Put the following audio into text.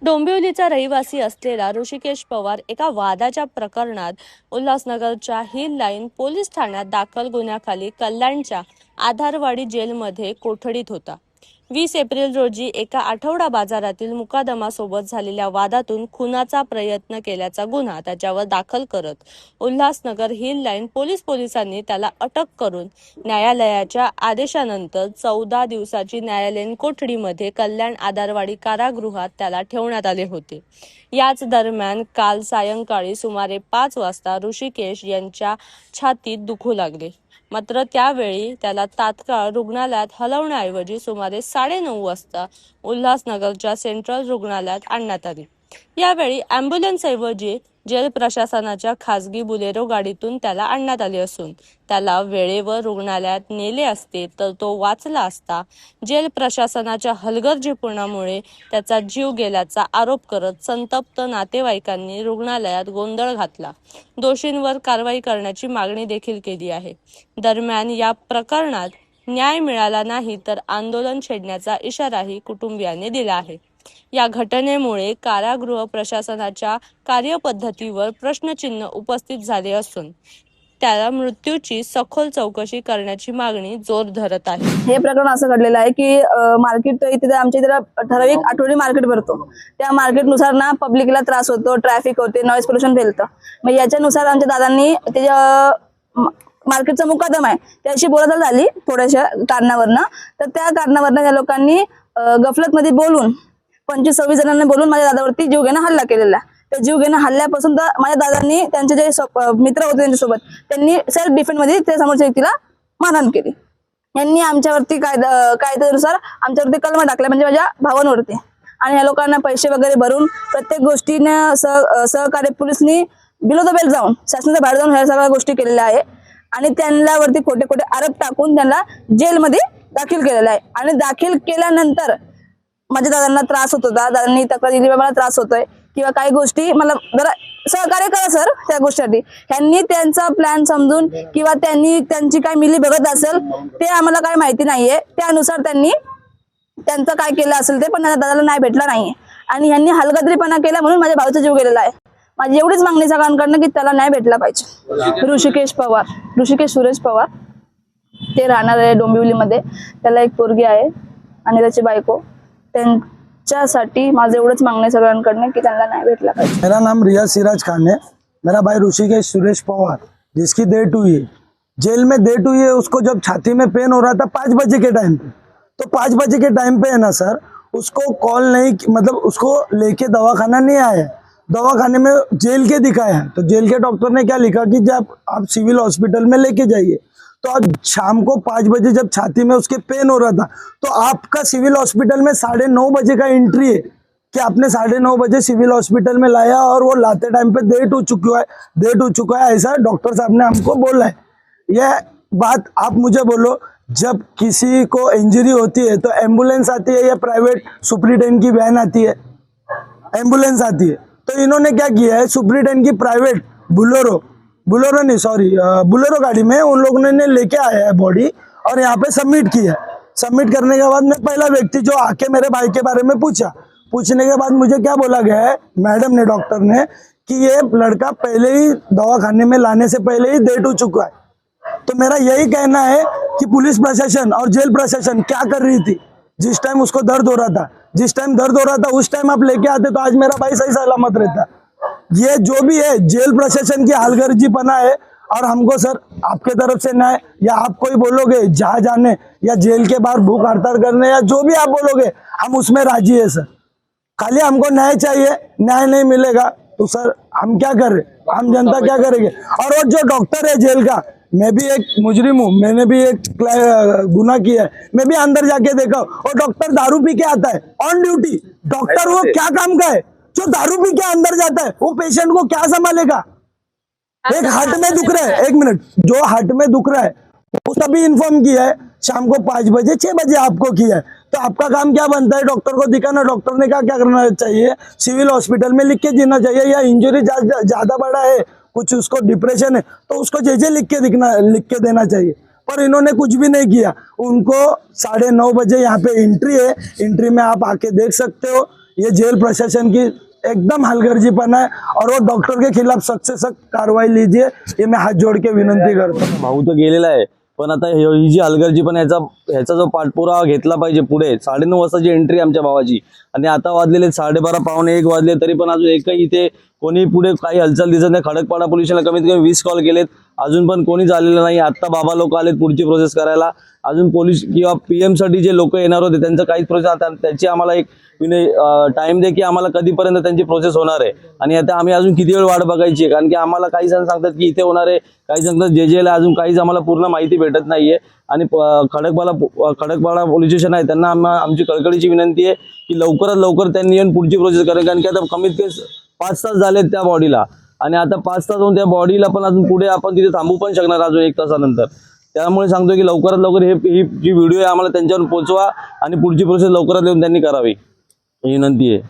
डोंबिवलीचा रहिवासी असलेला ऋषिकेश पवार एका वादाच्या प्रकरणात उल्हासनगरच्या हिल लाईन पोलीस ठाण्यात दाखल गुन्ह्याखाली कल्याणच्या आधारवाडी जेलमध्ये कोठडीत होता। 20 एप्रिल रोजी एका आठवडा बाजारातील मुकादमासोबत झालेल्या वादातून खुनाचा प्रयत्न केल्याचा गुन्हा त्याच्यावर दाखल करत उल्हासनगर हिल लाईन पोलिसांनी त्याला अटक करून न्यायालयाच्या आदेशानंतर 14 दिवसाची न्यायालयीन कोठडीमध्ये कल्याण आधारवाडी कारागृहात त्याला ठेवण्यात आले होते। याच दरम्यान काल सायंकाळी सुमारे 5 वाजता ऋषिकेश यांच्या छातीत दुखू लागले, मात्र त्यावेळी त्याला तात्काळ रुग्णालयात हलवण्याऐवजी सुमारे 9:30 वाजता उल्हासनगरच्या सेंट्रल रुग्णालयात आणण्यात आले। यावेळी ॲम्ब्युलन्सऐवजी जेल प्रशासनाच्या खासगी बुलेरो गाडीतून त्याला आणण्यात आले असून त्याला वेळेवर रुग्णालयात नेले असते तर तो वाचला असता। जेल प्रशासनाच्या हलगर्जीपणामुळे त्याचा जीव गेल्याचा आरोप करत संतप्त नातेवाईकांनी रुग्णालयात गोंधळ घातला। दोषींवर कारवाई करण्याची मागणी देखील केली आहे। दरम्यान या प्रकरणात न्याय मिळाला नाही तर आंदोलन छेडण्याचा इशाराही कुटुंबियांनी दिला आहे। या घटनेमुळे कारागृह प्रशासनाच्या कार्यपद्धतीवर प्रश्नचिन्ह उपस्थित झाले असून त्याला मृत्यूची सखोल चौकशी करण्याची मागणी जोर धरत आहे। हे प्रकरण असं घडलेलं आहे की मार्केट इथे आमच्या इथे ठराविक आठवडी मार्केट भरतो। त्या मार्केटनुसार ना पब्लिकला त्रास होतो, ट्रॅफिक होते, नॉईज पोल्युशन फैलतं। मग याच्यानुसार आमच्या दादांनी त्याच्या मार्केटचा मुकादमा आहे त्याशी बोलाचाल झाली थोड्याशा कारणावरनं, तर त्या कारणावरनं या लोकांनी गफलतमध्ये बोलून 25-26 जणांनी बोलून माझ्या दादावरती जीवघेणा हल्ला केलेला। त्या जीवघेणा हल्ल्यापासून तर माझ्या दादांनी त्यांचे जे मित्र होते त्यांच्यासोबत त्यांनी सेल्फ डिफेन्स मध्ये त्या समोरच्या व्यक्तीला मारहाण केली। यांनी आमच्यावरती कायद्यानुसार आमच्यावरती कलम टाकल्या, म्हणजे माझ्या भावांवरती, आणि या लोकांना पैसे वगैरे भरून प्रत्येक गोष्टीने सहकार्य पोलिसनी बिलो द बेल जाऊन शासनाच्या बाहेर जाऊन ह्या सगळ्या गोष्टी केलेल्या आहे आणि त्यांच्यावरती खोटे खोटे आरोप टाकून त्यांना जेलमध्ये दाखल केलेला आहे। आणि दाखल केल्यानंतर माझ्या दादांना त्रास होत होता, दादांनी तक्रार दिली मला त्रास होतोय किंवा काही गोष्टी मला जरा सहकार्य करा सर त्या गोष्टीसाठी। ह्यांनी त्यांचा प्लॅन समजून किंवा त्यांनी त्यांची काय मिली बघत असेल ते आम्हाला काय माहिती नाहीये, त्यानुसार त्यांनी त्यांचं काय केलं असेल ते, पण माझ्या दादाला नाही भेटला नाहीये आणि ह्यांनी हलगर्जीपणा केला म्हणून माझ्या भावाचा जीव गेलेला आहे। माझी एवढीच मागणी सगळ्यांकडनं की त्याला न्याय भेटला पाहिजे। ऋषिकेश सुरेश पवार, ते राहणार आहे डोंबिवलीमध्ये। त्याला एक पोरगी आहे आणि त्याची बायको। त्यांच्यासाठी माझं एवढंच मागणी सगळ्यांकडनं की त्यांना न्याय भेटला पाहिजे। मेरा नाम रियाज सिराज खान है। मेरा भाई ऋषिकेश सुरेश पवार जिसकी डेथ हुई है, जेल में डेथ हुई है, उसको जब छाती में पेन हो रहा था 5 बजे के टाइम पे, तो 5 बजे के टाइम पे है ना सर, उसको कॉल नहीं, मतलब उसको लेके दवाखाना नहीं आया, दवाखाने में जेल के दिखाया। तो जेल के डॉक्टर ने क्या लिखा कि जब आप सिविल हॉस्पिटल में लेके जाइए। तो आज शाम को 5 बजे जब छाती में उसके पेन हो रहा था तो आपका सिविल हॉस्पिटल में 9:30 बजे का एंट्री है कि आपने 9:30 बजे सिविल हॉस्पिटल में लाया और वो लाते टाइम पे डेट हो चुका है ऐसा डॉक्टर साहब ने हमको बोला है। यह बात आप मुझे बोलो, जब किसी को इंजरी होती है तो एम्बुलेंस आती है या प्राइवेट सुपरिटेंडेंट की वैन आती है? एम्बुलेंस आती है। तो इन्होंने क्या किया है, सुपरिटेंडेंट की प्राइवेट बुलेरो गाड़ी में उन लोगों ने लेके आया है बॉडी और यहाँ पे सबमिट किया। सबमिट करने के बाद मैं पहला व्यक्ति जो आके मेरे भाई के बारे में पूछने के बाद मुझे क्या बोला गया है मैडम ने, डॉक्टर ने, कि ये लड़का पहले ही दवाखाने में लाने से पहले ही डेट हो चुका है। तो मेरा यही कहना है कि पुलिस प्रशासन और जेल प्रशासन क्या कर रही थी? जिस टाइम उसको दर्द हो रहा था उस टाइम आप लेके आते तो आज मेरा भाई सही सलामत रहता। ये जो भी है जेल प्रशासन की हलगर्जीपना है और हमको सर आपके तरफ से न्याय, या आप कोई बोलोगे जहाँ जाने या जेल के बाहर भूख हड़ताल करने या जो भी आप बोलोगे हम उसमें राजी है सर। खाली हमको न्याय चाहिए, न्याय नहीं मिलेगा तो सर हम क्या करें, आम जनता क्या करेंगे? और वो जो डॉक्टर है जेल का, मैं भी एक मुजरिम हूँ, मैंने भी एक गुनाह किया है, मैं भी अंदर जाके देखा और डॉक्टर दारू पी के आता है ऑन ड्यूटी। डॉक्टर वो क्या काम का है जो दारू पी के अंदर जाता है? वो पेशेंट को क्या संभालेगा? एक हार्ट में दुख रहा है, 1 मिनट, जो हार्ट में दुख रहा है वो तभी इन्फॉर्म किया है, शाम को 5 बजे 6 बजे आपको किया है, तो आपका काम क्या बनता है? डॉक्टर को दिखाना। डॉक्टर ने क्या करना चाहिए? सिविल हॉस्पिटल में लिख के देना चाहिए, या इंजरी ज्यादा बड़ा है, कुछ उसको डिप्रेशन है, तो उसको जे लिख के देना चाहिए। पर इन्होंने कुछ भी नहीं किया। उनको 9:30 बजे यहाँ पे एंट्री है, एंट्री में आप आके देख सकते हो। ये जेल प्रशासन की एकदम हलगर्जीपना है, और वो डॉक्टर के खिलाफ सख्त से सख्त कार्रवाई लीजिए, ये मैं हात जोड के विनंती करतो। भाऊ तर गेलेला आहे, पण आता ही जी हलगर्जीपणा ह्याचा जो पाठपुरावा घेतला पाहिजे पुढे। 9:30 वाजताची एंट्री आमच्या भावाची, आणि आता वाजलेले 12:30 पावणे 1 वाजले, तरी पण अजून एकही इथे कोणी पुढे काही हालचाल दिसत नाही। खडकपाडा पोलीस स्टेशनला कमीत कमी 20 कॉल केलेत, अजून पण कोणी आलेलं नाही। आता बाबा लोक आलेत पुढची प्रोसेस करायला, अजून पोलीस किंवा PM साठी जे लोक येणार होते त्यांचं काहीच प्रोसेस, आता त्याची आम्हाला एक टाइम दे की आम्हाला कधीपर्यंत त्यांची प्रोसेस होणार आहे, आणि आता आम्ही अजून किती वेळ वाट बघायची आहे? कारण की आम्हाला काही जण सांगतात की इथे होणार आहे, काही सांगतात जेजेला, अजून काहीच आम्हाला पूर्ण माहिती भेटत नाहीये। आणि खडकपाडा पोलीस स्टेशन आहे, त्यांना आमची कळकळीची विनंती आहे की लवकरात लवकर त्यांनी येऊन पुढची प्रोसेस करेल। कारण की आता कमीत कमी 5 तास झालेत त्या बॉडीला, आणि आता 5 तास होऊन त्या बॉडीला पण अजून पुढे आपण तिथे थांबू पण शकणार अजून 1 तासानंतर। त्यामुळे सांगतो की लवकरात लवकर ही जी व्हिडिओ आहे आम्हाला त्यांच्यावर पोहोचवा, आणि पुढची प्रोसेस लवकरात लवकर त्यांनी करावी, ही विनंती आहे।